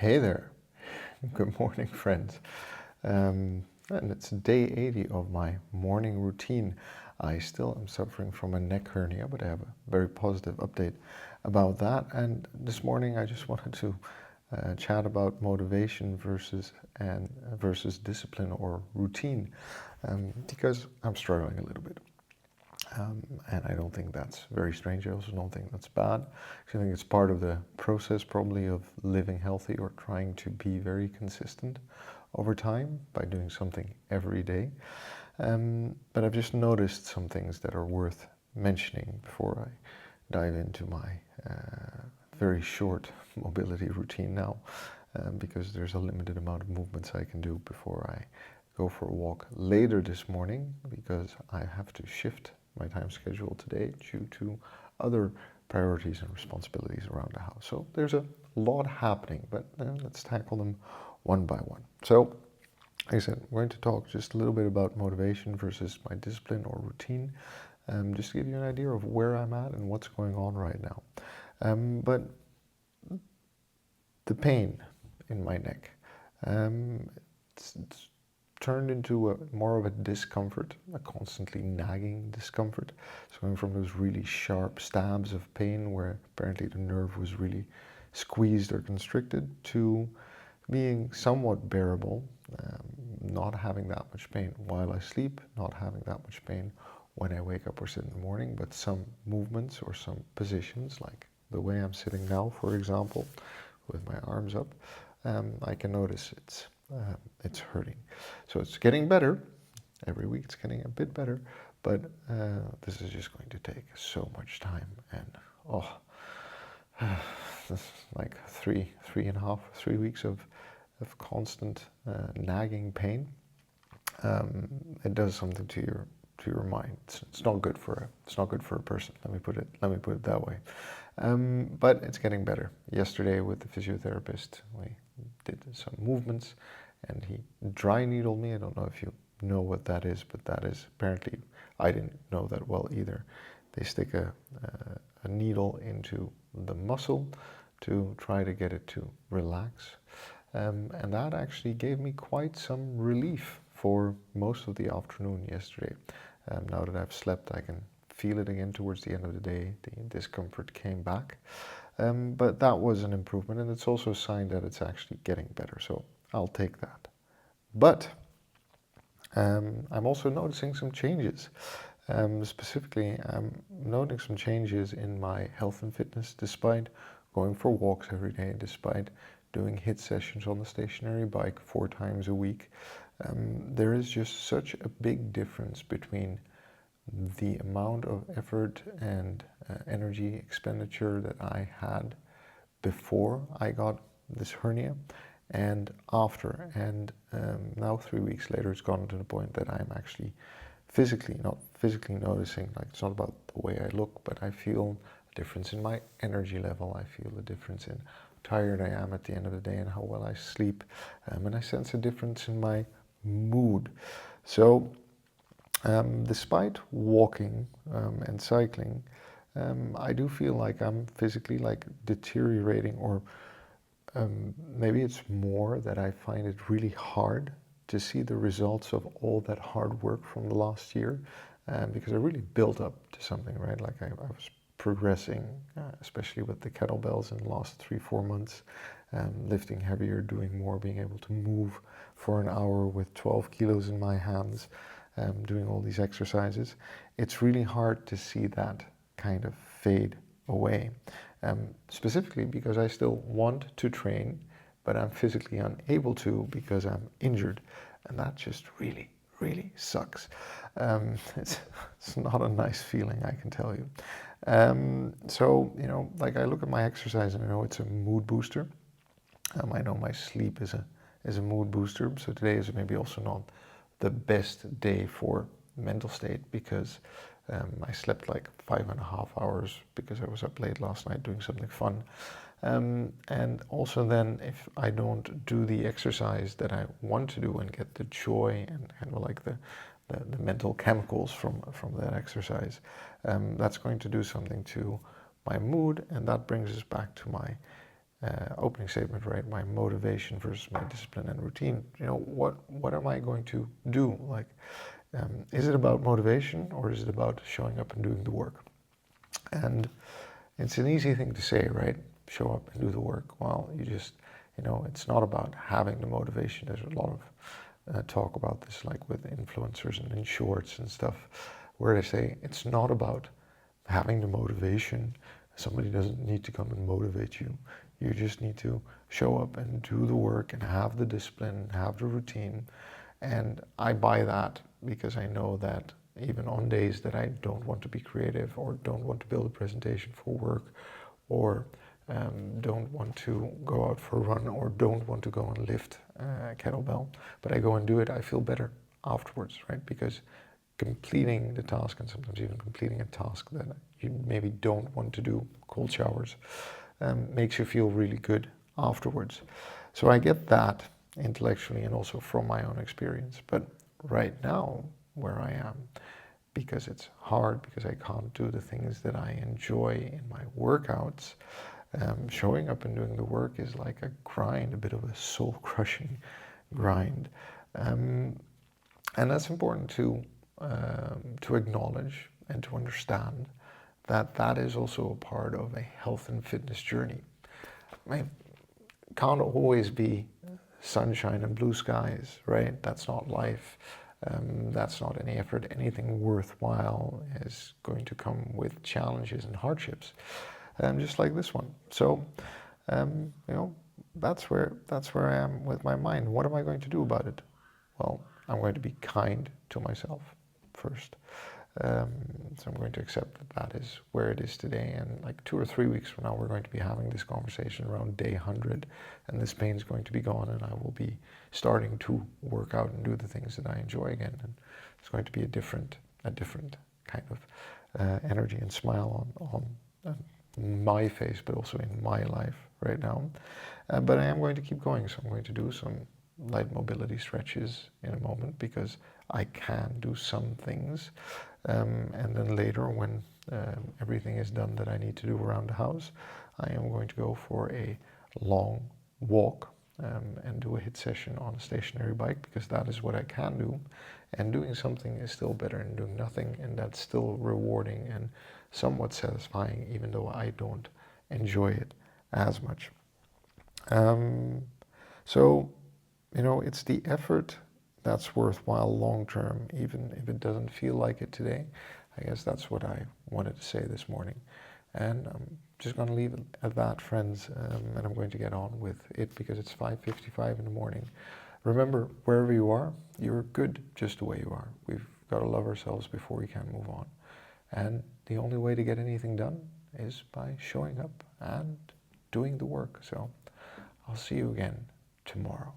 Hey there. Good morning, friends. And it's day 80 of my morning routine. I still am suffering from a neck hernia, but I have a very positive update about that. And this morning, I just wanted to chat about motivation versus discipline or routine, because I'm struggling a little bit. And I don't think that's very strange. I also don't think that's bad. I think it's part of the process probably of living healthy or trying to be very consistent over time by doing something every day. But I've just noticed some things that are worth mentioning before I dive into my very short mobility routine now, because there's a limited amount of movements I can do before I go for a walk later this morning, because I have to shift my time schedule today due to other priorities and responsibilities around the house. So there's a lot happening, but let's tackle them one by one. So, like I said, we're going to talk just a little bit about motivation versus my discipline or routine, just to give you an idea of where I'm at and what's going on right now. But the pain in my neck, it's turned into more of a discomfort, a constantly nagging discomfort. So going from those really sharp stabs of pain where apparently the nerve was really squeezed or constricted to being somewhat bearable, not having that much pain while I sleep, not having that much pain when I wake up or sit in the morning, but some movements or some positions, like the way I'm sitting now, for example, with my arms up, I can notice it's hurting. So it's getting better. Every week it's getting a bit better, but this is just going to take so much time. And this is like 3 weeks of constant nagging pain. It does something to your mind. It's not good for a person. Let me put it that way. But it's getting better. Yesterday with the physiotherapist, we did some movements, and he dry needled me. I don't know if you know what that is, but that is apparently, I didn't know that well either. They stick a needle into the muscle to try to get it to relax. And that actually gave me quite some relief for most of the afternoon yesterday. Now that I've slept, I can feel it again towards the end of the day. The discomfort came back. But that was an improvement, and it's also a sign that it's actually getting better. So I'll take that. But I'm also noticing some changes. Specifically, I'm noticing some changes in my health and fitness, despite going for walks every day, despite doing HIIT sessions on the stationary bike 4 times a week. There is just such a big difference between the amount of effort and energy expenditure that I had before I got this hernia and after. And now 3 weeks later, it's gotten to the point that I'm actually not physically noticing, like it's not about the way I look, but I feel a difference in my energy level. I feel a difference in how tired I am at the end of the day and how well I sleep. And I sense a difference in my mood. So despite walking and cycling, I do feel like I'm physically like deteriorating, or maybe it's more that I find it really hard to see the results of all that hard work from the last year, because I really built up to something, right? Like I was progressing, especially with the kettlebells in the last 3-4 months, lifting heavier, doing more, being able to move for an hour with 12 kilos in my hands, doing all these exercises. It's really hard to see that kind of fade away, specifically because I still want to train, but I'm physically unable to because I'm injured, and that just really, really sucks. It's not a nice feeling, I can tell you. So, like I look at my exercise and I know it's a mood booster. I know my sleep is a mood booster, so today is maybe also not the best day for mental state, because I slept like 5.5 hours because I was up late last night doing something fun. And also then, if I don't do the exercise that I want to do and get the joy and kind of like the mental chemicals from that exercise, that's going to do something to my mood, and that brings us back to my opening statement, right? My motivation versus my discipline and routine. What am I going to do? Like, is it about motivation or is it about showing up and doing the work? And it's an easy thing to say, right? Show up and do the work. Well, it's not about having the motivation. There's a lot of talk about this, like with influencers and in shorts and stuff, where they say it's not about having the motivation. Somebody doesn't need to come and motivate you. You just need to show up and do the work and have the discipline, have the routine. And I buy that because I know that even on days that I don't want to be creative or don't want to build a presentation for work or don't want to go out for a run or don't want to go and lift kettlebell, but I go and do it, I feel better afterwards, right? Because completing the task, and sometimes even completing a task that you maybe don't want to do, cold showers, makes you feel really good afterwards. So I get that intellectually and also from my own experience. But right now, where I am, because it's hard, because I can't do the things that I enjoy in my workouts, showing up and doing the work is like a grind, a bit of a soul-crushing grind. And that's important to acknowledge and to understand that that is also a part of a health and fitness journey. It can't always be sunshine and blue skies, right? That's not life. That's not any effort. Anything worthwhile is going to come with challenges and hardships, just like this one. So, that's where I am with my mind. What am I going to do about it? Well, I'm going to be kind to myself first. So I'm going to accept that that is where it is today, and like 2 or 3 weeks from now we're going to be having this conversation around day 100, and this pain's going to be gone and I will be starting to work out and do the things that I enjoy again, and it's going to be a different kind of energy and smile on my face, but also in my life right now. But I am going to keep going, so I'm going to do some light mobility stretches in a moment because I can do some things, and then later when everything is done that I need to do around the house, I am going to go for a long walk and do a HIIT session on a stationary bike, because that is what I can do, and doing something is still better than doing nothing, and that's still rewarding and somewhat satisfying, even though I don't enjoy it as much. So it's the effort that's worthwhile long term, even if it doesn't feel like it today. I guess that's what I wanted to say this morning. And I'm just going to leave it at that, friends, and I'm going to get on with it because it's 5:55 in the morning. Remember, wherever you are, you're good just the way you are. We've got to love ourselves before we can move on. And the only way to get anything done is by showing up and doing the work. So I'll see you again tomorrow.